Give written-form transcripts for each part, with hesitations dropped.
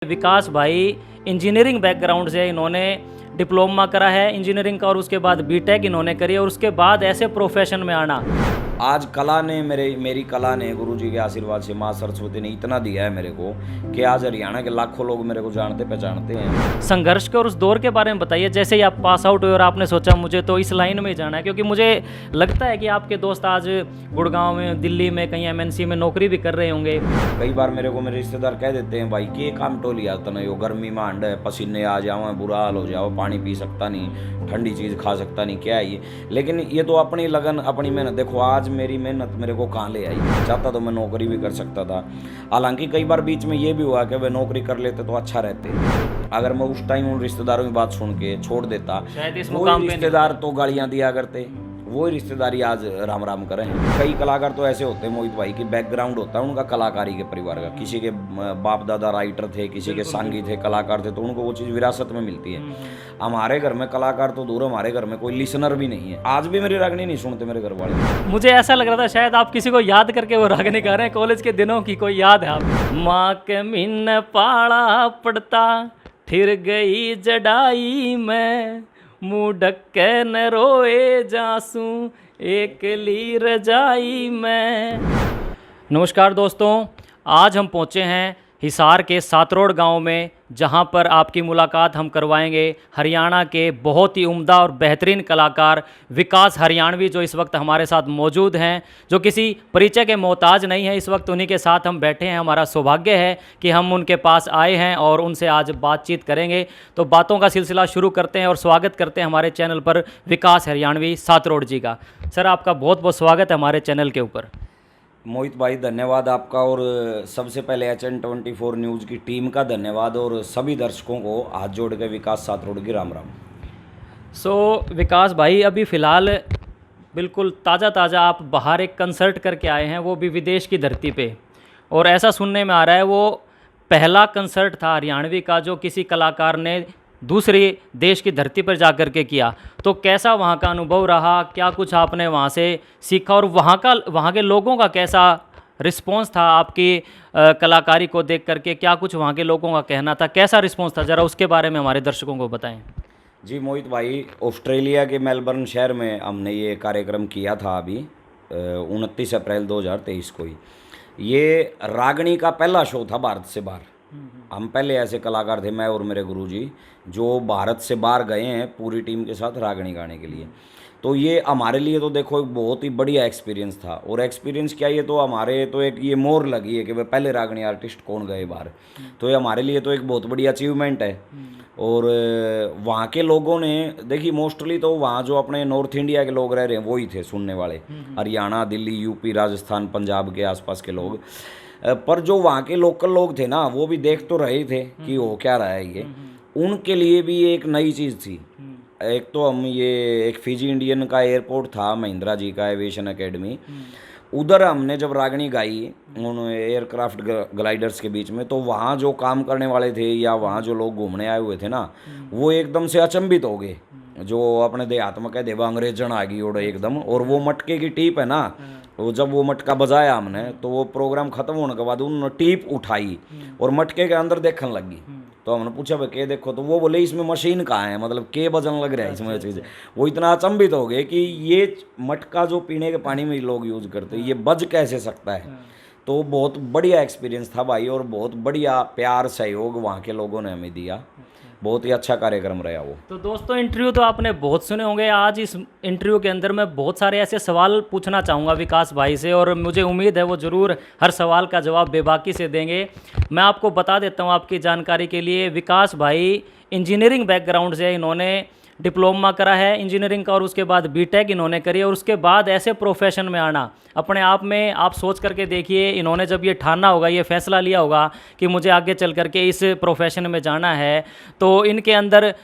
विकास भाई engineering background से इन्होंने डिप्लोमा करा है इंजीनियरिंग का और उसके बाद बीटेक इन्होंने करी और उसके बाद ऐसे प्रोफेशन में आना। आज कला ने मेरी कला ने गुरुजी के आशीर्वाद से माँ सरस्वती ने इतना दिया है मेरे को कि आज हरियाणा के लाखों लोग मेरे को जानते पहचानते हैं। संघर्ष के और उस दौर के बारे में बताइए, जैसे ही आप पास आउट हुए और आपने सोचा मुझे तो इस लाइन में ही जाना है, क्योंकि मुझे लगता है कि आपके दोस्त आज गुड़गांव में, दिल्ली में, कहीं एमएनसी में नौकरी भी कर रहे होंगे। कई बार मेरे को मेरे रिश्तेदार कह देते हैं, भाई के काम टोली आता नहीं हो, गर्मी में अंड है, पसीने आ जाओ, बुरा हाल हो जाओ, पानी पी सकता नहीं, ठंडी चीज़ खा सकता नहीं, क्या है ये। लेकिन ये तो अपनी लगन, अपनी मेहनत। देखो आज मेरी मेहनत मेरे को कहाँ ले आई। चाहता तो मैं नौकरी भी कर सकता था। हालांकि कई बार बीच में ये भी हुआ कि वे नौकरी कर लेते तो अच्छा रहते। अगर मैं उस टाइम उन रिश्तेदारों की बात सुन के छोड़ देता, शायद इस वो मुकाम पे रिश्तेदार तो गालियाँ दिया करते, वो रिश्तेदारी आज राम राम करें। कई कलाकार तो ऐसे होते हैं मोहित भाई की बैकग्राउंड होता है उनका कलाकारी के परिवार का। किसी के बाप दादा राइटर थे, किसी के सांगी थे, कलाकार थे, तो उनको वो चीज़ विरासत में मिलती है। हमारे घर में कलाकार तो दूर, हमारे घर में कोई लिसनर भी नहीं है। आज भी मेरी रागनी नहीं सुनते मेरे घर वाले। मुझे ऐसा लग रहा था शायद आप किसी को याद करके वो रागनी गा रहे हैं, कॉलेज के दिनों की कोई याद है आप? माँ के मिन पाला पड़ता फिर गई जड़ाई में, मुँह ढक्के न रोए जासूं एक ली रजाई में। नमस्कार दोस्तों, आज हम पहुँचे हैं हिसार के सातरोड गांव में, जहां पर आपकी मुलाकात हम करवाएंगे हरियाणा के बहुत ही उम्दा और बेहतरीन कलाकार विकास हरियाणवी, जो इस वक्त हमारे साथ मौजूद हैं, जो किसी परिचय के मोहताज नहीं है। इस वक्त उन्हीं के साथ हम बैठे हैं। हमारा सौभाग्य है कि हम उनके पास आए हैं और उनसे आज बातचीत करेंगे। तो बातों का सिलसिला शुरू करते हैं और स्वागत करते हैं हमारे चैनल पर विकास हरियाणवी सातरोड जी का। सर, आपका बहुत बहुत स्वागत है हमारे चैनल के ऊपर। मोहित भाई धन्यवाद आपका, और सबसे पहले HN24 न्यूज़ की टीम का धन्यवाद, और सभी दर्शकों को हाथ जोड़ के विकास सातरोड की राम राम। विकास भाई, अभी फ़िलहाल बिल्कुल ताज़ा आप बाहर एक कंसर्ट करके आए हैं, वो भी विदेश की धरती पे, और ऐसा सुनने में आ रहा है वो पहला कंसर्ट था हरियाणवी का जो किसी कलाकार ने दूसरे देश की धरती पर जा कर के किया। तो कैसा वहाँ का अनुभव रहा, क्या कुछ आपने वहाँ से सीखा, और वहाँ के लोगों का कैसा रिस्पॉन्स था आपकी कलाकारी को देख करके? क्या कुछ वहाँ के लोगों का कहना था, कैसा रिस्पॉन्स था, ज़रा उसके बारे में हमारे दर्शकों को बताएं। जी मोहित भाई, ऑस्ट्रेलिया के मेलबर्न शहर में हमने ये कार्यक्रम किया था अभी 29 अप्रैल 2023 को ही। ये रागनी का पहला शो था भारत से बाहर। हम पहले ऐसे कलाकार थे, मैं और मेरे गुरुजी, जो भारत से बाहर गए हैं पूरी टीम के साथ रागनी गाने के लिए। तो ये हमारे लिए तो देखो एक बहुत ही बढ़िया एक्सपीरियंस था। और एक्सपीरियंस क्या, ये तो हमारे तो एक ये मोहर लगी है कि वे पहले रागनी आर्टिस्ट कौन गए बाहर। तो ये हमारे लिए तो एक बहुत बड़ी अचीवमेंट है। और वहाँ के लोगों ने देखिए, मोस्टली तो वहाँ जो अपने नॉर्थ इंडिया के लोग रह रहे हैं वही थे सुनने वाले, हरियाणा, दिल्ली, यूपी, राजस्थान, पंजाब के आसपास के लोग। पर जो वहाँ के लोकल लोग थे ना, वो भी देख तो रहे थे कि हो क्या रहा है ये। उनके लिए भी एक नई चीज़ थी। एक तो हम ये एक फिजी इंडियन का एयरपोर्ट था, महिंद्रा जी का एविएशन एकेडमी, उधर हमने जब रागनी गाई उन एयरक्राफ्ट ग्लाइडर्स के बीच में, तो वहाँ जो काम करने वाले थे या वहाँ जो लोग घूमने आए हुए थे ना, वो एकदम से अचंभित हो गए। जो अपने देहात में कह देवा अंग्रेजन आ गई और एकदम, और वो मटके की टीप है ना, वो जब वो मटका बजाया हमने, तो वो प्रोग्राम खत्म होने के बाद उन्होंने टीप उठाई और मटके के अंदर देखने लगी। तो हमने पूछा भाई के देखो, तो वो बोले इसमें मशीन कहाँ है, मतलब के बजन लग रहा है इसमें चीज़। वो इतना अचंभित हो गए कि ये मटका जो पीने के पानी में लोग यूज़ करते हैं, ये बज कैसे सकता है। तो बहुत बढ़िया एक्सपीरियंस था भाई, और बहुत बढ़िया प्यार सहयोग वहाँ के लोगों ने हमें दिया। बहुत ही अच्छा कार्यक्रम रहा वो। तो दोस्तों, इंटरव्यू तो आपने बहुत सुने होंगे। आज इस इंटरव्यू के अंदर मैं बहुत सारे ऐसे सवाल पूछना चाहूँगा विकास भाई से, और मुझे उम्मीद है वो ज़रूर हर सवाल का जवाब बेबाकी से देंगे। मैं आपको बता देता हूँ आपकी जानकारी के लिए, विकास भाई इंजीनियरिंग बैकग्राउंड से, इन्होंने डिप्लोमा करा है इंजीनियरिंग का और उसके बाद बीटेक इन्होंने करी, और उसके बाद ऐसे प्रोफेशन में आना अपने आप में आप सोच करके देखिए। इन्होंने जब ये ठाना होगा, ये फैसला लिया होगा कि मुझे आगे चल करके इस प्रोफेशन में जाना है, तो इनके अंदर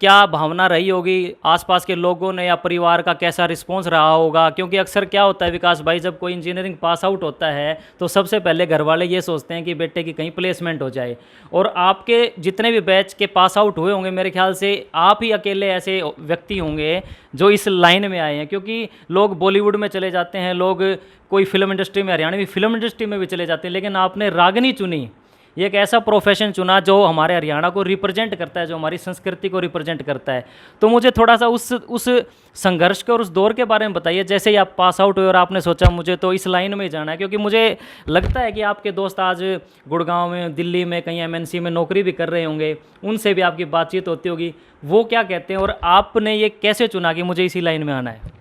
क्या भावना रही होगी, आसपास के लोगों ने या परिवार का कैसा रिस्पांस रहा होगा? क्योंकि अक्सर क्या होता है विकास भाई, जब कोई इंजीनियरिंग पास आउट होता है तो सबसे पहले घर वाले ये सोचते हैं कि बेटे की कहीं प्लेसमेंट हो जाए। और आपके जितने भी बैच के पास आउट हुए होंगे, मेरे ख्याल से आप ही अकेले ऐसे व्यक्ति होंगे जो इस लाइन में आए हैं। क्योंकि लोग बॉलीवुड में चले जाते हैं, लोग कोई फिल्म इंडस्ट्री में, हरियाणवी फिल्म इंडस्ट्री में भी चले जाते हैं, लेकिन आपने रागनी चुनी। ये एक ऐसा प्रोफेशन चुना जो हमारे हरियाणा को रिप्रेजेंट करता है, जो हमारी संस्कृति को रिप्रेजेंट करता है। तो मुझे थोड़ा सा उस संघर्ष के और उस दौर के बारे में बताइए। जैसे ही आप पास आउट हुए और आपने सोचा मुझे तो इस लाइन में ही जाना है, क्योंकि मुझे लगता है कि आपके दोस्त आज गुड़गांव में, दिल्ली में, कहीं एमएनसी में नौकरी भी कर रहे होंगे, उनसे भी आपकी बातचीत होती होगी, वो क्या कहते हैं और आपने ये कैसे चुना कि मुझे इसी लाइन में आना है?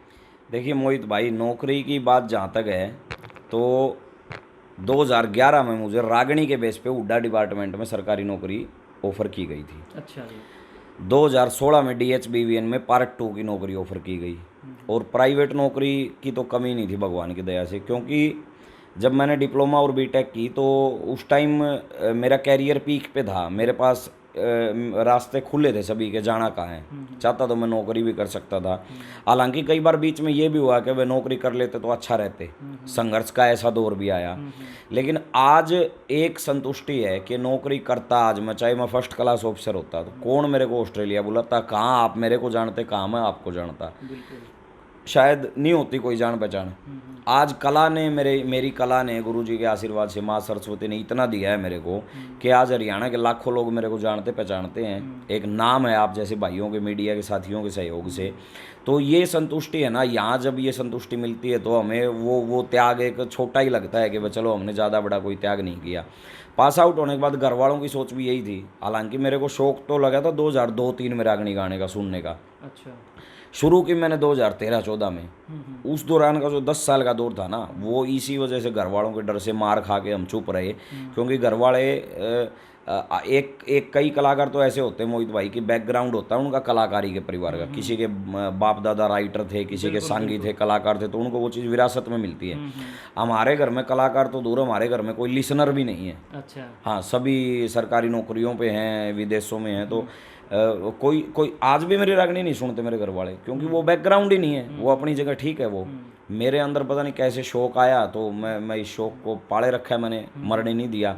देखिए मोहित भाई, नौकरी की बात जहाँ तक है तो 2011 में मुझे रागनी के बेस पे हुड्डा डिपार्टमेंट में सरकारी नौकरी ऑफ़र की गई थी। अच्छा जी। 2016 में DHBVN में पार्ट 2 की नौकरी ऑफ़र की गई, और प्राइवेट नौकरी की तो कमी नहीं थी भगवान की दया से, क्योंकि जब मैंने डिप्लोमा और बीटेक की तो उस टाइम मेरा कैरियर पीक पे था। मेरे पास रास्ते खुले थे सभी के, जाना कहाँ है। चाहता तो मैं नौकरी भी कर सकता था। हालांकि कई बार बीच में ये भी हुआ कि वे नौकरी कर लेते तो अच्छा रहते, संघर्ष का ऐसा दौर भी आया। लेकिन आज एक संतुष्टि है कि नौकरी करता आज मैं, चाहे मैं फर्स्ट क्लास ऑफिसर होता तो कौन मेरे को ऑस्ट्रेलिया बुलाता, कहाँ आप मेरे को जानते, कहाँ मैं आपको जानता, शायद नहीं होती कोई जान पहचान। आज कला ने मेरी कला ने, गुरुजी के आशीर्वाद से, माँ सरस्वती ने इतना दिया है मेरे को कि आज हरियाणा के लाखों लोग मेरे को जानते पहचानते हैं। एक नाम है आप जैसे भाइयों के, मीडिया के साथियों के सहयोग से। तो ये संतुष्टि है ना, यहाँ जब ये संतुष्टि मिलती है तो हमें वो त्याग एक छोटा ही लगता है कि भाई चलो हमने ज़्यादा बड़ा कोई त्याग नहीं किया। पास आउट होने के बाद घर वालों की सोच भी यही थी। हालांकि मेरे को शौक तो लगा था 2002-03 में रागनी गाने का, सुनने का। अच्छा। शुरू की मैंने 2013-14 में। उस दौरान का जो 10 साल का दौर था ना, वो इसी वजह से घर वालों के डर से मार खा के हम चुप रहे। क्योंकि घर वाले एक कई कलाकार तो ऐसे होते हैं मोहित भाई कि बैकग्राउंड होता है उनका कलाकारी के परिवार का। किसी के बाप दादा राइटर थे, किसी के सांगी थे, कलाकार थे, तो उनको वो चीज़ विरासत में मिलती है। हमारे घर में कलाकार तो दूर, हमारे घर में कोई लिसनर भी नहीं है। अच्छा। हाँ, सभी सरकारी नौकरियों पे हैं, विदेशों में हैं। तो कोई आज भी मेरी रागनी नहीं सुनते मेरे घर वाले, क्योंकि वो बैकग्राउंड ही नहीं है। वो अपनी जगह ठीक है। वो मेरे अंदर पता नहीं कैसे शौक आया, तो मैं इस शौक को पाले रखा है मैंने, मरने नहीं दिया।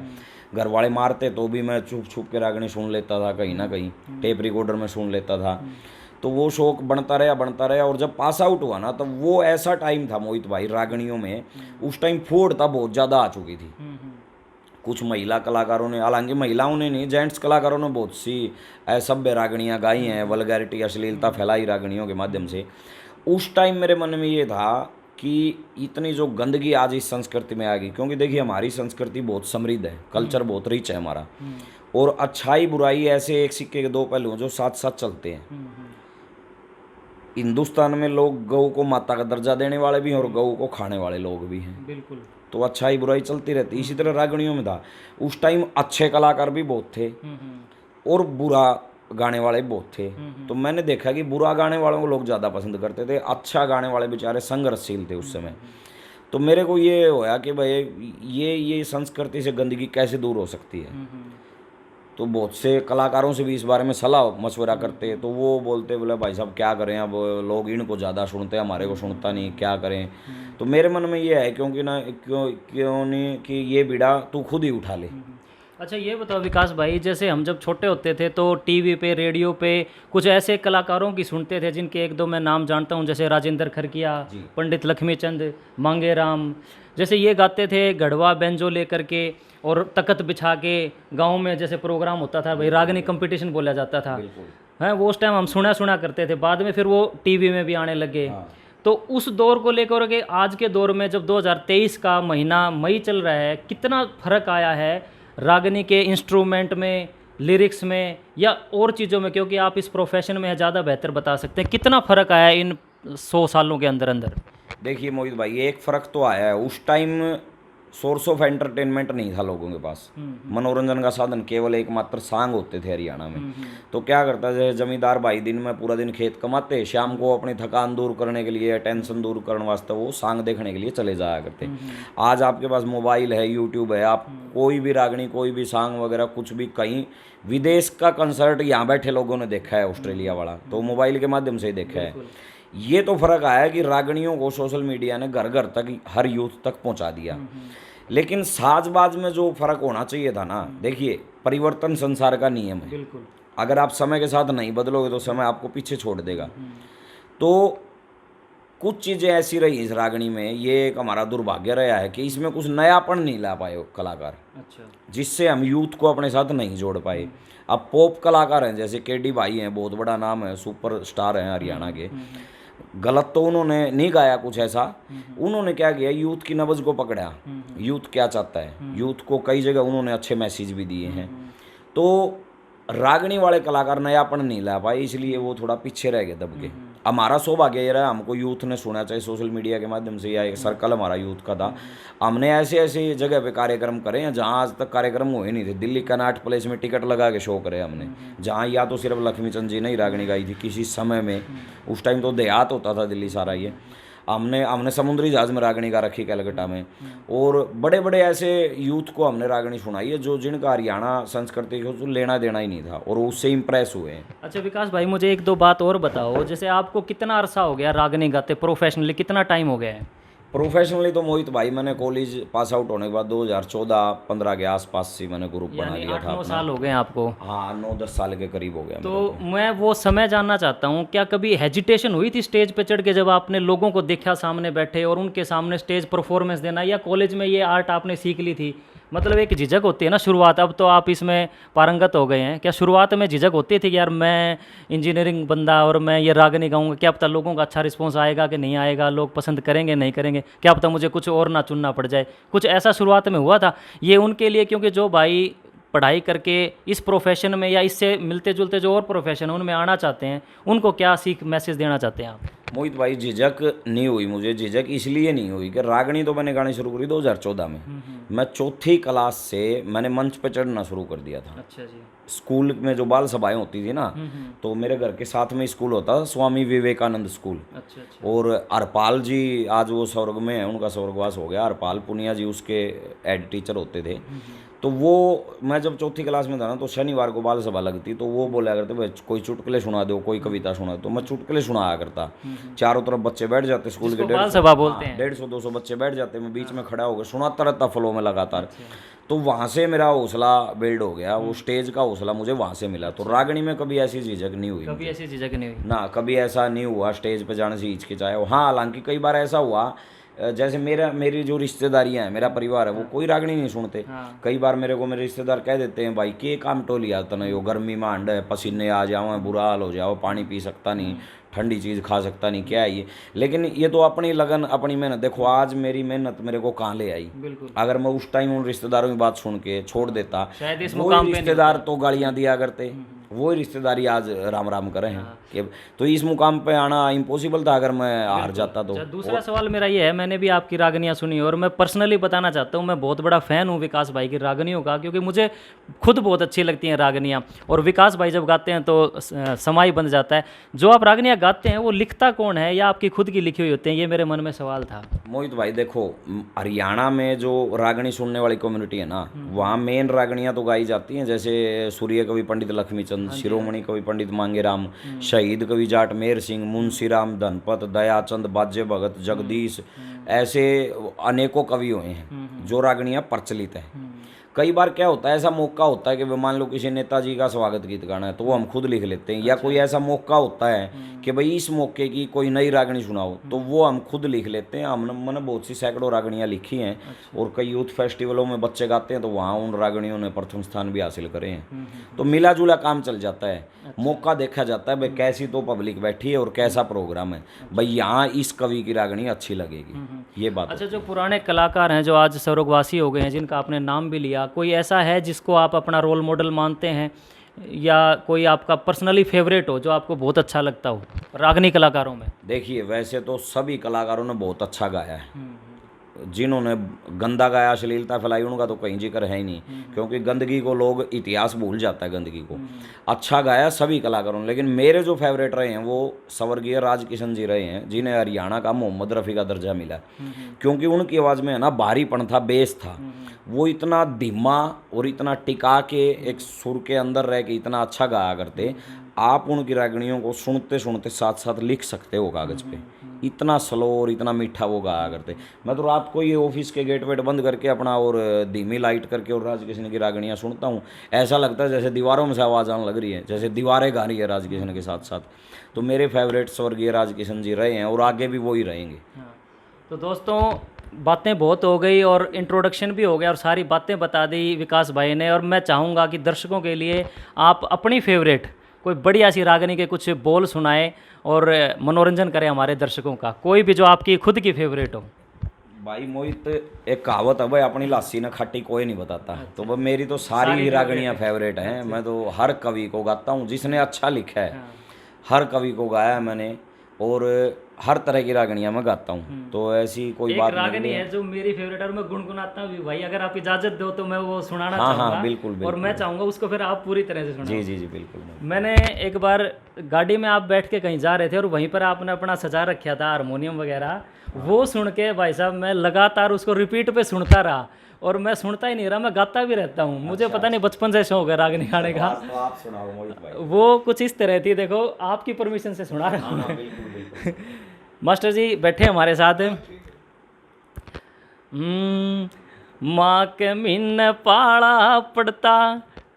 घर वाले मारते तो भी मैं छुप छुप के रागनी सुन लेता था, कहीं ना कहीं टेप रिकॉर्डर में सुन लेता था। तो वो शौक बढ़ता रहा। और जब पास आउट हुआ ना, तब वो ऐसा टाइम था मोहित भाई रागनियों में, उस टाइम फोड़ था बहुत ज़्यादा आ चुकी थी। कुछ महिला कलाकारों ने, हालांकि महिलाओं ने नहीं, जेंट्स कलाकारों ने बहुत सी असभ्य रागणियाँ गाई हैं, वल्गैरिटी, अश्लीलता फैलाई रागणियों के माध्यम से। उस टाइम मेरे मन में ये था कि इतनी जो गंदगी आज इस संस्कृति में आ गई, क्योंकि देखिए हमारी संस्कृति बहुत समृद्ध है, कल्चर बहुत रिच है हमारा, और अच्छाई बुराई ऐसे एक सिक्के के दो पहलू जो साथ साथ चलते हैं। हिंदुस्तान में लोग गऊ को माता का दर्जा देने वाले भी हैं और गऊ को खाने वाले लोग भी हैं। बिल्कुल। तो अच्छाई बुराई चलती रहती। इसी तरह रागणियों में था। उस टाइम अच्छे कलाकार भी बहुत थे और बुरा गाने वाले बहुत थे। तो मैंने देखा कि बुरा गाने वालों को लोग ज़्यादा पसंद करते थे, अच्छा गाने वाले बेचारे संघर्षशील थे उस समय। तो मेरे को ये होया कि भाई ये संस्कृति से गंदगी कैसे दूर हो सकती है। तो बहुत से कलाकारों से भी इस बारे में सलाह मशवरा करते, तो वो बोलते बोले भाई साहब क्या करें, अब लोग इनको ज़्यादा सुनते हैं, हमारे को सुनता नहीं, क्या करें। तो मेरे मन में ये है क्योंकि ना क्यों नहीं कि ये बीड़ा तू खुद ही उठा ले। अच्छा ये बताओ विकास भाई, जैसे हम जब छोटे होते थे तो टीवी पे, रेडियो पे कुछ ऐसे कलाकारों की सुनते थे जिनके एक दो मैं नाम जानता हूँ, जैसे राजेंद्र खरकिया, पंडित लक्ष्मीचंद, मांगेराम, जैसे ये गाते थे गढ़वा बेंजो लेकर के और तकत बिछा के। गांव में जैसे प्रोग्राम होता था भाई, रागनी कंपटीशन बोला जाता था, हैं वो उस टाइम हम सुना करते थे। बाद में फिर वो टीवी में भी आने लगे। तो उस दौर को लेकर के आज के दौर में जब 2023 का महीना मई चल रहा है, कितना फ़र्क आया है रागनी के इंस्ट्रूमेंट में, लिरिक्स में या और चीज़ों में, क्योंकि आप इस प्रोफेशन में ज़्यादा बेहतर बता सकते हैं, कितना फ़र्क आया इन 100 सालों के अंदर अंदर? देखिए मोहित भाई, एक फ़र्क तो आया है। उस टाइम सोर्स ऑफ एंटरटेनमेंट नहीं था लोगों के पास। मनोरंजन का साधन केवल एकमात्र सांग होते थे हरियाणा में। तो क्या करता है, जमींदार भाई दिन में पूरा दिन खेत कमाते, शाम को अपनी थकान दूर करने के लिए, टेंशन दूर करने वास्ते वो सांग देखने के लिए चले जाया करते। आज आपके पास मोबाइल है, यूट्यूब है, आप कोई भी रागनी, कोई भी सांग वगैरह कुछ भी, कहीं विदेश का कंसर्ट यहाँ बैठे लोगों ने देखा है, ऑस्ट्रेलिया वाला, तो मोबाइल के माध्यम से ही देखा है। ये तो फ़र्क आया कि रागणियों को सोशल मीडिया ने घर घर तक, हर यूथ तक पहुंचा दिया। लेकिन साजबाज में जो फ़र्क होना चाहिए था ना, देखिए परिवर्तन संसार का नियम है। बिल्कुल। अगर आप समय के साथ नहीं बदलोगे तो समय आपको पीछे छोड़ देगा। तो कुछ चीज़ें ऐसी रही इस रागनी में, ये एक हमारा दुर्भाग्य रहा है कि इसमें कुछ नयापन नहीं ला पाए कलाकार, अच्छा। जिससे हम यूथ को अपने साथ नहीं जोड़ पाए। अब पॉप कलाकार हैं जैसे केडी भाई हैं, बहुत बड़ा नाम है, सुपर स्टार हैं हरियाणा के। गलत तो उन्होंने नहीं गाया कुछ ऐसा, उन्होंने क्या किया, यूथ की नब्ज को पकड़ा, यूथ क्या चाहता है, यूथ को कई जगह उन्होंने अच्छे मैसेज भी दिए हैं। तो रागनी वाले कलाकार नयापन नहीं ला पाए, इसलिए वो थोड़ा पीछे रह गए दब के। हमारा सौभाग्य ये रहा, हमको यूथ ने सुना, चाहे सोशल मीडिया के माध्यम से या एक सर्कल हमारा यूथ का था। हमने ऐसे ऐसे जगह पे कार्यक्रम करे हैं जहाँ आज तक कार्यक्रम हुए नहीं थे। दिल्ली कनाट प्लेस में टिकट लगा के शो करे हमने, जहाँ या तो सिर्फ लक्ष्मीचंद जी ने ही रागनी गाई थी किसी समय में, उस टाइम तो देहात होता था दिल्ली सारा ये। हमने समुद्री जहाज में रागनी गा रखी कलकत्ता में, और बड़े बड़े ऐसे यूथ को हमने रागनी सुनाई है जो जिनका हरियाणा संस्कृति को लेना देना ही नहीं था, और उससे इम्प्रेस हुए हैं। अच्छा विकास भाई, मुझे एक दो बात और बताओ, जैसे आपको कितना अरसा हो गया रागनी गाते प्रोफेशनली, कितना टाइम हो गया है? प्रोफेशनली तो मोहित भाई मैंने कॉलेज पास आउट होने के बाद 2014-15 के आसपास से मैंने ग्रुप बना लिया था 8-9 साल हो गए आपको? हाँ, 9-10 साल के करीब हो गया। तो मैं वो समय जानना चाहता हूँ, क्या कभी हेजिटेशन हुई थी स्टेज पे चढ़ के जब आपने लोगों को देखा सामने बैठे और उनके सामने स्टेज परफॉर्मेंस देना, या कॉलेज में ये आर्ट आपने सीख ली थी? मतलब एक झिझक होती है ना शुरुआत, अब तो आप इसमें पारंगत हो गए हैं, क्या शुरुआत में झिझक होती थी कि यार मैं इंजीनियरिंग बंदा और मैं ये रागनी गाऊंगा, क्या पता लोगों का अच्छा रिस्पॉन्स आएगा कि नहीं आएगा, लोग पसंद करेंगे नहीं करेंगे, क्या पता मुझे कुछ और ना चुनना पड़ जाए, कुछ ऐसा शुरुआत में हुआ था? ये उनके लिए, क्योंकि जो भाई पढ़ाई करके इस प्रोफेशन में या इससे मिलते जुलते जो और प्रोफेशन है उनमें आना चाहते हैं, उनको क्या सीख मैसेज देना चाहते हैं आप? मोहित भाई, झिझक नहीं हुई मुझे। झिझक इसलिए नहीं हुई कि रागनी तो मैंने गानी शुरू करी 2014 में। मैं चौथी क्लास से मैंने मंच पे चढ़ना शुरू कर दिया था। अच्छा जी। स्कूल में जो बाल सभाएं होती थी ना, तो मेरे घर के साथ में स्कूल होता था, स्वामी विवेकानंद स्कूल। अच्छा अच्छा। और हरपाल जी आज वो स्वर्ग में है, उनका स्वर्गवास हो गया, हरपाल पुनिया जी उसके हेड टीचर होते थे। तो वो मैं जब चौथी क्लास में था ना, तो शनिवार को बाल सभा लगती, तो वो बोला करते भाई कोई चुटकुले सुना दो, कोई कविता सुना दो। तो मैं चुटकुले सुनाया करता, चारों तरफ बच्चे बैठ जाते स्कूल के, बाल सभा बोलते हैं। 150-200 बच्चे बैठ जाते, मैं बीच में खड़ा होकर सुनाता रहता फ्लो में लगातार। तो वहाँ से मेरा हौसला बिल्ड हो गया, वो स्टेज का हौसला मुझे वहाँ से मिला। तो रागनी में कभी ऐसी झिझक नहीं हुई, कभी ऐसी झिझक नहीं हुई ना, कभी ऐसा नहीं हुआ स्टेज पे जाने से हिचकिचाया। हाँ, हालांकि कई बार ऐसा हुआ, जैसे मेरी जो रिश्तेदारियां हैं, मेरा परिवार है, वो कोई रागनी नहीं सुनते। कई बार मेरे मेरे रिश्तेदार कह देते हैं भाई के काम टोली आता नहीं हो, गर्मी में अंड है, पसीने आ जाओ, बुरा हाल हो जाओ, पानी पी सकता नहीं, ठंडी चीज़ खा सकता नहीं, क्या है ये। लेकिन ये तो अपनी लगन अपनी मेहनत, देखो आज मेरी मेहनत मेरे को कहाँ ले आई। अगर मैं उस टाइम उन रिश्तेदारों की बात सुन के छोड़ देता, वो रिश्तेदार तो गालियाँ दिया करते, वो रिश्तेदारी आज राम राम करे हैं कि तो इस मुकाम पे आना इम्पॉसिबल था अगर मैं हार जाता तो। दूसरा सवाल मेरा ये है, मैंने भी आपकी रागनियाँ सुनी और मैं पर्सनली बताना चाहता हूँ, मैं बहुत बड़ा फ़ैन हूँ विकास भाई की रागनियों का, क्योंकि मुझे खुद बहुत अच्छी लगती हैं रागनियाँ, और विकास भाई जब गाते हैं तो समाई बन जाता है। जो आप रागनियाँ गाते हैं वो लिखता कौन है, या आपकी खुद की लिखी हुई होती हैं? ये मेरे मन में सवाल था। मोहित भाई देखो, हरियाणा में जो रागनी सुनने वाली कम्युनिटी है ना, वहाँ मेन रागनियाँ तो गाई जाती हैं, जैसे सूर्य कवि पंडित लक्ष्मीचंद, शिरोमणि कवि पंडित मांगेराम, शहीद कवि जाट मेहर सिंह, मुंशीराम धनपत, दयाचंद, बाजे भगत, जगदीश, ऐसे अनेकों कवि हुए हैं जो रागनियाँ प्रचलित है। कई बार क्या होता है, ऐसा मौका होता है कि मान लो किसी नेताजी का स्वागत गीत गाना है तो वो हम खुद लिख लेते हैं, या कोई ऐसा मौका होता है कि भाई इस मौके की कोई नई रागनी सुनाओ, तो वो हम खुद लिख लेते हैं। मैंने बहुत सी सैकड़ों रागनियाँ लिखी हैं, और कई यूथ फेस्टिवलों में बच्चे गाते हैं तो वहाँ उन रागनियों ने प्रथम स्थान भी हासिल करे हैं। तो मिला जुला काम चल जाता है, मौका देखा जाता है भाई कैसी तो पब्लिक बैठी है और कैसा प्रोग्राम है, भाई यहाँ इस कवि की रागनी अच्छी लगेगी, ये बात। अच्छा, जो पुराने कलाकार हैं जो आज स्वर्गवासी हो गए हैं, जिनका आपने नाम भी लिया, कोई ऐसा है जिसको आप अपना रोल मॉडल मानते हैं, या कोई आपका पर्सनली फेवरेट हो जो आपको बहुत अच्छा लगता हो रागनी कलाकारों में? देखिए, वैसे तो सभी कलाकारों ने बहुत अच्छा गाया है, जिन्होंने गंदा गाया, अश्लीलता फैलाई, उनका तो कहीं जिक्र है ही नहीं, क्योंकि गंदगी को लोग इतिहास भूल जाता है गंदगी को। अच्छा गाया सभी कलाकारों ने, लेकिन मेरे जो फेवरेट रहे हैं वो स्वर्गीय राज किशन जी रहे हैं, जिन्हें हरियाणा का मोहम्मद रफ़ी का दर्जा मिला, क्योंकि उनकी आवाज़ में है ना भारीपन था, बेस था, वो इतना धीमा और इतना टिका के एक सुर के अंदर रह के इतना अच्छा गाया करते। आप उनकी रागनियों को सुनते सुनते साथ साथ लिख सकते हो कागज़ पे, इतना स्लो और इतना मीठा वो गाया करते। मैं तो रात को ये ऑफिस के गेट वेट बंद करके अपना और धीमी लाइट करके और राजकिशन की रागणियाँ सुनता हूँ। ऐसा लगता है जैसे दीवारों में से आवाज़ आने लग रही है, जैसे दीवारें गा रही है राजकिशन के साथ साथ। तो मेरे फेवरेट स्वर्गीय राजकिशन जी रहे हैं और आगे भी वो ही रहेंगे। हाँ। तो दोस्तों बातें बहुत हो गई और इंट्रोडक्शन भी हो गया और सारी बातें बता दी विकास भाई ने, और मैं चाहूँगा कि दर्शकों के लिए आप अपनी फेवरेट कोई बढ़िया सी रागनी के कुछ बोल सुनाएं और मनोरंजन करें हमारे दर्शकों का, कोई भी जो आपकी खुद की फेवरेट हो। भाई मोहित, एक कहावत है भाई, अपनी लासी ना खट्टी कोई नहीं बताता। तो वह मेरी तो सारी ही रागणियाँ फेवरेट हैं। मैं तो हर कवि को गाता हूँ जिसने अच्छा लिखा है, हर कवि को गाया है मैंने, और हर तरह की रागणियाँ मैं गाता हूँ। तो ऐसी कोई बात एक रागनी है जो मेरी फेवरेट है और मैं गुनगुनाता हूँ भी भाई, अगर आप इजाजत दो तो मैं वो सुनाना हाँ चाहूँगा। हाँ बिल्कुल बिल्कुल। और मैं चाहूँगा उसको फिर आप पूरी तरह से सुनाओ। जी जी जी बिल्कुल। मैंने एक बार गाड़ी में आप बैठ के कहीं जा रहे थे और वहीं पर आपने अपना सजा रखा था हारमोनियम वगैरह, वो सुन के भाई साहब मैं लगातार उसको रिपीट पे सुनता रहा, और मैं सुनता ही नहीं रहा, मैं गाता भी रहता हूँ। मुझे पता नहीं बचपन से शौक है रागनी गाने का। तो आप सुनाओ मोहित भाई। वो कुछ इस तरह थी, देखो आपकी परमिशन से सुना रहा हूँ। बिल्कुल बिल्कुल। मास्टर जी बैठे हमारे साथ। माँ के मिन पाला पड़ता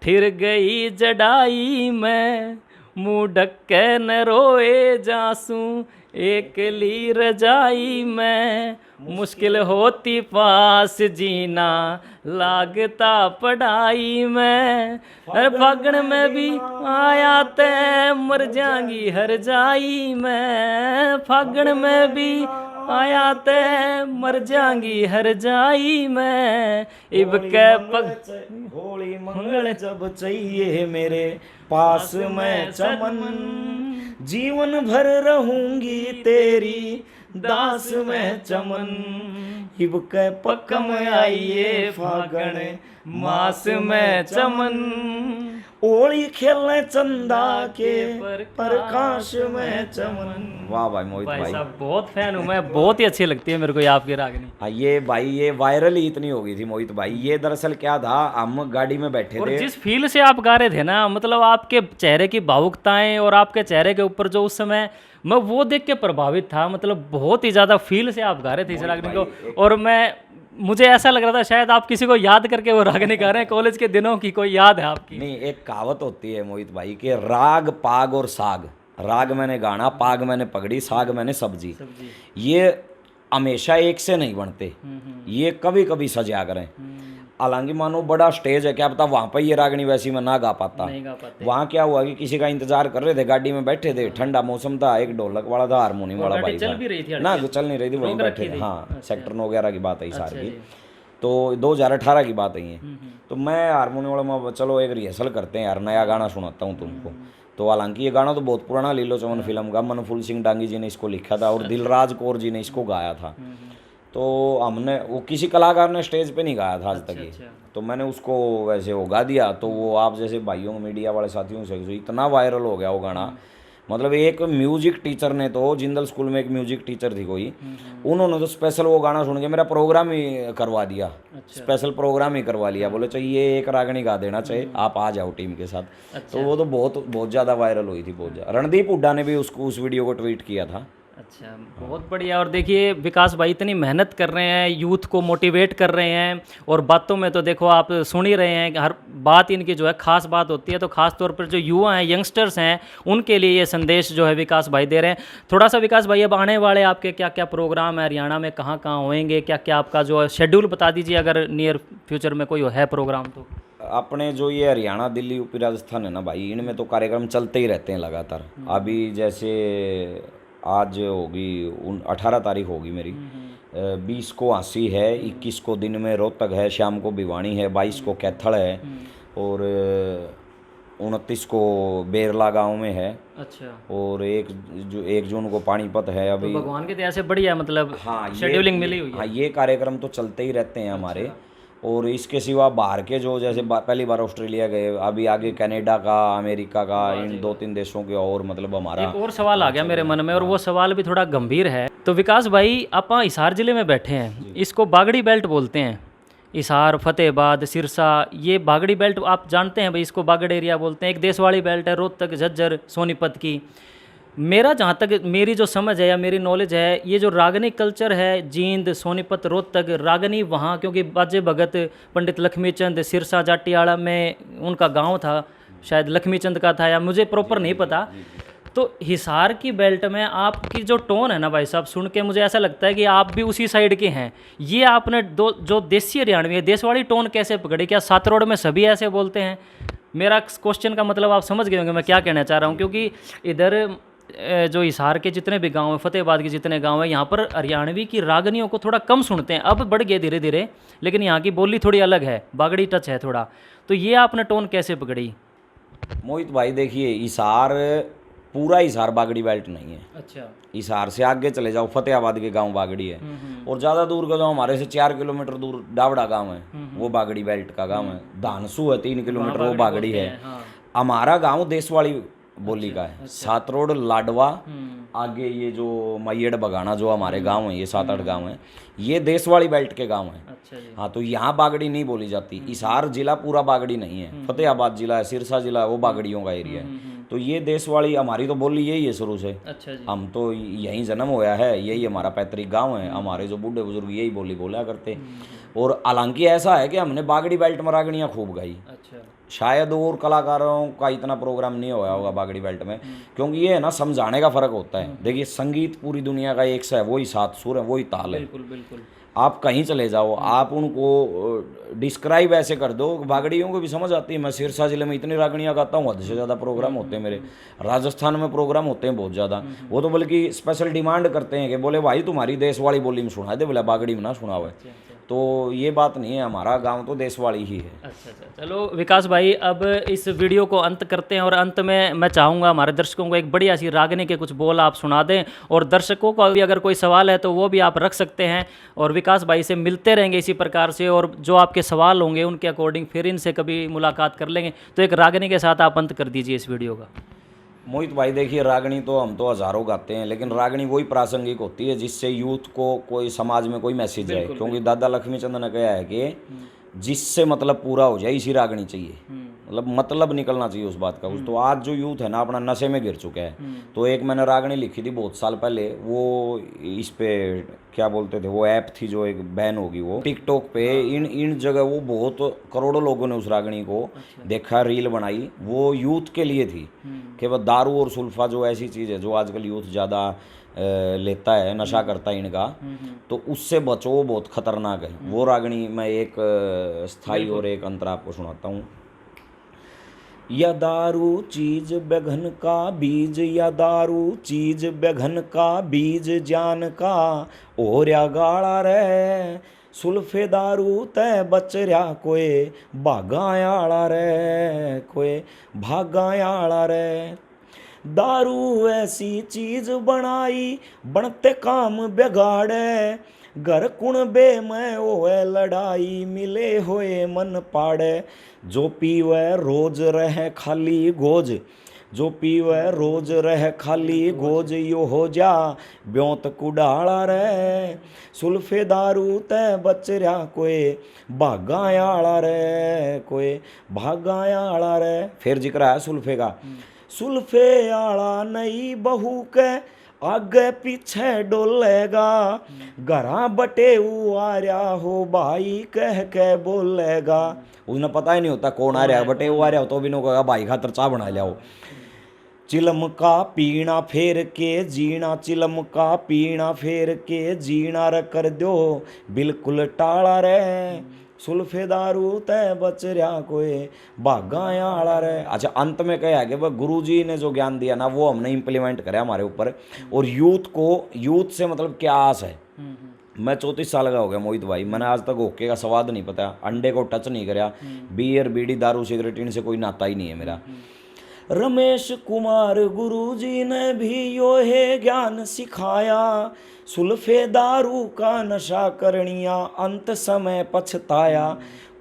फिर गई जड़ाई में, मुँह ढक्के न रोए जासू एकली रजाई में, मुश्किल होती पास जीना लागता पढ़ाई में, हर फागण में भी आया ते मर जाएंगी हर जाई में, फागण में भी आया ते मर जाएंगी हर जाई में, इब के पग होली मंगल जब चाहिए मेरे पास मैं चमन, जीवन भर रहूंगी तेरी दास में चमन, इब के पक में आइए फागण मास में चमन, ओली खेलने चंदा के प्रकाश में चमन। वाह भाई मोहित भाई भाई साहब बहुत फैन हूँ मैं, बहुत ही अच्छी लगती है मेरे को ये आपकी रागनी। हाँ ये भाई ये वायरल ही इतनी हो गई थी मोहित भाई। ये दरअसल क्या था, हम गाड़ी में बैठे और थे। जिस फील से आप गा रहे थे ना, मतलब आपके चेहरे की भावुकताएं और आपके चेहरे के ऊपर जो उस समय मैं वो देख के प्रभावित था, मतलब बहुत ही ज़्यादा फील से आप गा रहे थे इस रागनी को। और मुझे ऐसा लग रहा था शायद आप किसी को याद करके वो रागनी गा रहे हैं, कॉलेज के दिनों की कोई याद है आपकी? नहीं, एक कहावत होती है मोहित भाई कि राग पाग और साग, राग मैंने गाना, पाग मैंने पगड़ी, साग मैंने सब्जी, ये हमेशा एक से नहीं बनते, ये कभी कभी सजा करें। हालांकि मानो बड़ा स्टेज है, क्या पता वहाँ पर ये रागनी वैसी मैं ना गा पाता। वहाँ क्या हुआ कि किसी का इंतजार कर रहे थे, गाड़ी में बैठे थे, ठंडा मौसम था, एक ढोलक वाला था, हारमोनियम वाला भाई था ना, जो चल नहीं रही थी वहीं बैठे थे। हाँ सेक्टर 9 11 की बात है सार की, तो 2018 की बात है ये। तो मैं हारमोनियम वाला में चलो एक रिहर्सल करते हैं यार, नया गाना सुनाता हूँ तुमको। तो हालांकि ये गाना तो बहुत पुराना, लीलो चमन फिल्म का, मनफूल सिंह डांगी जी ने इसको लिखा था और दिलराज कौर जी ने इसको गाया था। तो हमने वो किसी कलाकार ने स्टेज पे नहीं गाया था आज तक ये, तो मैंने उसको वैसे वो गा दिया। तो वो आप जैसे भाइयों मीडिया वाले साथियों से इतना वायरल हो गया वो गाना, मतलब एक म्यूजिक टीचर ने तो, जिंदल स्कूल में एक म्यूजिक टीचर थी कोई, उन्होंने तो स्पेशल वो गाना सुन के मेरा प्रोग्राम ही करवा दिया। स्पेशल प्रोग्राम ही करवा लिया, बोले चाहिए एक रागनी गा देना चाहिए, आप आ जाओ टीम के साथ। तो वो तो बहुत ज़्यादा वायरल हुई थी, बहुत ज़्यादा। रणदीप हुड्डा ने भी उसको उस वीडियो को ट्वीट किया था। अच्छा, बहुत बढ़िया। और देखिए विकास भाई इतनी मेहनत कर रहे हैं, यूथ को मोटिवेट कर रहे हैं, और बातों में तो देखो आप सुन ही रहे हैं कि हर बात इनकी जो है खास बात होती है। तो खास तौर पर जो युवा हैं, यंगस्टर्स हैं, उनके लिए ये संदेश जो है विकास भाई दे रहे हैं। थोड़ा सा विकास भाई अब आने वाले आपके क्या क्या प्रोग्राम है हरियाणा में, कहाँ कहाँ होएंगे, क्या क्या आपका जो शेड्यूल बता दीजिए, अगर नियर फ्यूचर में कोई है प्रोग्राम तो। अपने जो ये हरियाणा, दिल्ली, यूपी, राजस्थान है ना भाई, इनमें तो कार्यक्रम चलते ही रहते हैं लगातार। अभी जैसे आज होगी 18 तारीख होगी मेरी, 20 को हांसी है, 21 को दिन में रोहतक है, शाम को भिवानी है, 22 को कैथल है, और 29 को बेरला गांव में है। अच्छा। और 1 जून को पानीपत है। अभी तो भगवान की दया से बढ़िया, मतलब हाँ शेड्यूलिंग मिली हुई है। हाँ ये कार्यक्रम तो चलते ही रहते हैं हमारे। और इसके सिवा बाहर के जो, जैसे पहली बार ऑस्ट्रेलिया गए, अभी आगे कनाडा का, अमेरिका का, इन 2-3 देशों के, और मतलब हमारा एक और सवाल आ गया मेरे मन में, और वो सवाल भी थोड़ा गंभीर है। तो विकास भाई आप हिसार जिले में बैठे हैं, इसको बागड़ी बेल्ट बोलते हैं, हिसार, फतेहाबाद, सिरसा, ये बागड़ी बेल्ट आप जानते हैं भाई, इसको बागड़ एरिया बोलते हैं। एक देशवाड़ी बेल्ट है रोहतक, झज्जर, सोनीपत की। मेरा जहाँ तक मेरी जो समझ है या मेरी नॉलेज है, ये जो रागनी कल्चर है, जींद, सोनीपत, रोहतक, रागनी वहाँ क्योंकि बाजे भगत पंडित लक्ष्मीचंद सिरसा जाटियाड़ा में उनका गांव था, शायद लक्ष्मीचंद का था या मुझे प्रॉपर नहीं पता। तो हिसार की बेल्ट में आपकी जो टोन है ना भाई साहब, सुन के मुझे ऐसा लगता है कि आप भी उसी साइड के हैं। ये आपने दो जो देसी हरियाणवी है, देश वाली टोन कैसे पकड़ी? क्या सात रोड में सभी ऐसे बोलते हैं? मेरा क्वेश्चन का मतलब आप समझ गए होंगे मैं क्या कहना चाह रहा हूँ, क्योंकि इधर जो हिसार के जितने भी गांव हैं, फतेहाबाद के जितने गांव हैं, यहाँ पर हरियाणवी की रागनियों को थोड़ा कम सुनते हैं। अब बढ़ गए धीरे धीरे, लेकिन यहाँ की बोली थोड़ी अलग है, बागड़ी टच है थोड़ा। तो ये आपने टोन कैसे पकड़ी? मोहित भाई देखिए, हिसार पूरा हिसार बागड़ी बेल्ट नहीं है। अच्छा। हिसार से आगे चले जाओ, फतेहाबाद के गांव बागड़ी है। और ज़्यादा दूर का जो हमारे से 4 किलोमीटर दूर डावड़ा गांव है, वो बागड़ी बेल्ट का गांव है। धानसू है 3 किलोमीटर, वो बागड़ी है। हमारा गांव देशवाड़ी बोली का है। सात रोड, लाडवा, आगे ये जो मैयड़ बगाना जो हमारे गांव है, ये 7-8 गांव हैं, ये देशवाड़ी बेल्ट के गांव हैं। अच्छा जी। हाँ, तो यहाँ बागड़ी नहीं बोली जाती। हिसार जिला पूरा बागड़ी नहीं है, फतेहाबाद जिला है, सिरसा जिला है, वो बागड़ियों का एरिया है। तो ये देशवाड़ी हमारी तो बोली यही है शुरू से। अच्छा जी। हम तो यहीं जन्म होया है, यही हमारा पैतृक गांव है। हमारे जो बूढ़े बुजुर्ग यही बोली बोला करते। और हालांकि ऐसा है कि हमने बागड़ी बेल्ट में रागड़ियाँ खूब गाई। अच्छा। शायद और कलाकारों का इतना प्रोग्राम नहीं होया होगा बागड़ी बेल्ट में, क्योंकि ये है ना, समझाने का फर्क होता है। देखिए, संगीत पूरी दुनिया का एक सा है, वही 7 सुर है, वही ताल है। बिल्कुल बिल्कुल। आप कहीं चले जाओ, आप उनको डिस्क्राइब ऐसे कर दो, बागड़ियों को भी समझ आती है। मैं सिरसा जिले में इतनी रागड़ियाँ गाता हूँ, हद से ज़्यादा प्रोग्राम होते हैं मेरे। राजस्थान में प्रोग्राम होते हैं बहुत ज़्यादा, वो तो बल्कि स्पेशल डिमांड करते हैं कि बोले भाई तुम्हारी देशवाड़ी बोली में सुना दे, बोला बागड़ी में ना सुना हुआ है। तो ये बात नहीं है, हमारा गांव तो देशवाड़ी ही है। अच्छा अच्छा, चलो विकास भाई, अब इस वीडियो को अंत करते हैं। और अंत में मैं चाहूँगा हमारे दर्शकों को एक बढ़िया सी रागनी के कुछ बोल आप सुना दें, और दर्शकों को भी अगर कोई सवाल है तो वो भी आप रख सकते हैं। और विकास भाई से मिलते रहेंगे इसी प्रकार से, और जो आपके सवाल होंगे उनके अकॉर्डिंग फिर इनसे कभी मुलाकात कर लेंगे। तो एक रागनी के साथ आप अंत कर दीजिए इस वीडियो का। मोहित भाई देखिए, रागनी तो हम तो हज़ारों गाते हैं, लेकिन रागनी वही प्रासंगिक होती है जिससे यूथ को कोई समाज में कोई मैसेज है। क्योंकि दादा लक्ष्मीचंद ने कहा है कि जिससे मतलब पूरा हो जाए, इसी रागनी चाहिए। मतलब निकलना चाहिए उस बात का। तो आज जो यूथ है ना, अपना नशे में गिर चुका है। तो एक मैंने रागनी लिखी थी बहुत साल पहले, वो इस पे क्या बोलते थे, वो ऐप थी जो एक बैन होगी, वो टिकटॉक पे इन जगह वो बहुत करोड़ों लोगों ने उस रागनी को देखा, रील बनाई। वो यूथ के लिए थी कि वह दारू और सुल्फा जो ऐसी चीज़ है जो आजकल यूथ ज़्यादा लेता है, नशा करता है इनका, तो उससे बचो, वो बहुत खतरनाक है। वो रागनी मैं एक स्थाई और एक अंतरा आपको सुनाता हूँ। या दारू चीज बेघन का बीज, या दारू चीज बेघन का बीज जान का ओर्या गाड़ा रे, सुल्फे दारू तय बच रहा कोई भागायाला रे, कोई भागायाला रे। दारू ऐसी चीज बनाई बनते काम बिगाड़े, घर कुण बे में ओए लड़ाई मिले होए मन पाड़े। जो पीवे रोज रहे खाली गोज, जो पीवे रोज रहे खाली गोज, यो हो जा ब्योत कुडाला रे, सुल्फे दारू तय बच रहा कोई भागायाला रे, कोई भागायाला रे। फिर जिक्र है सुल्फे का। सुल्फे आला नई बहू के आगे पीछे डोलेगा, घरा बटे आ रहा हो भाई कह के बोलेगा। उन्हें पता ही नहीं होता कौन आ रहा है, बटे आ रहा हो तो भी कहेगा भाई खातर चाह बना लियाओ। चिलम का पीना फेर के जीना, चिलम का पीना फेर के जीना रे कर दो बिल्कुल टाला रे, सुल्फे दारू तय बच रहा कोई भागायाला रे। अच्छा, अंत में क्या है कि वह गुरुजी ने जो ज्ञान दिया ना, वो हमने इम्प्लीमेंट करा हमारे ऊपर। और यूथ से मतलब क्या आस है। मैं 34 साल का हो गया मोहित भाई, मैंने आज तक होके का स्वाद नहीं पता, अंडे को टच नहीं करा, बियर बीड़ी दारू सिगरेट इनसे कोई नाता ही नहीं है मेरा। रमेश कुमार गुरुजी ने भी यो है ज्ञान सिखाया, सुल्फे दारू का नशा करनिया अंत समय पछताया।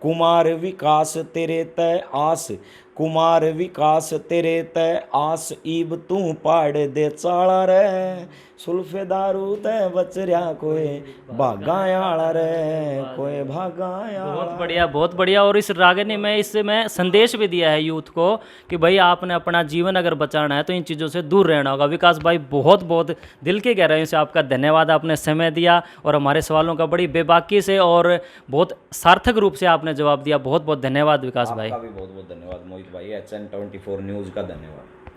कुमार विकास तेरे तय आस, कुमार विकास तेरे तय आस ईब तू पाड़ दे चाला रे सुल्फे दारू तय बचरिया कोई भागायाला रे कोई भागायाला। बहुत बढ़िया। और इस रागिनी में इससे मैं संदेश भी दिया है यूथ को कि भाई आपने अपना जीवन अगर बचाना है तो इन चीज़ों से दूर रहना होगा। विकास भाई बहुत बहुत दिल की गहराइयों से आपका धन्यवाद, आपने समय दिया और हमारे सवालों का बड़ी बेबाकी से और बहुत सार्थक रूप से आपने जवाब दिया। बहुत बहुत धन्यवाद विकास भाई। आपका भी बहुत बहुत धन्यवाद मोहित भाई। HN24 न्यूज़ का धन्यवाद।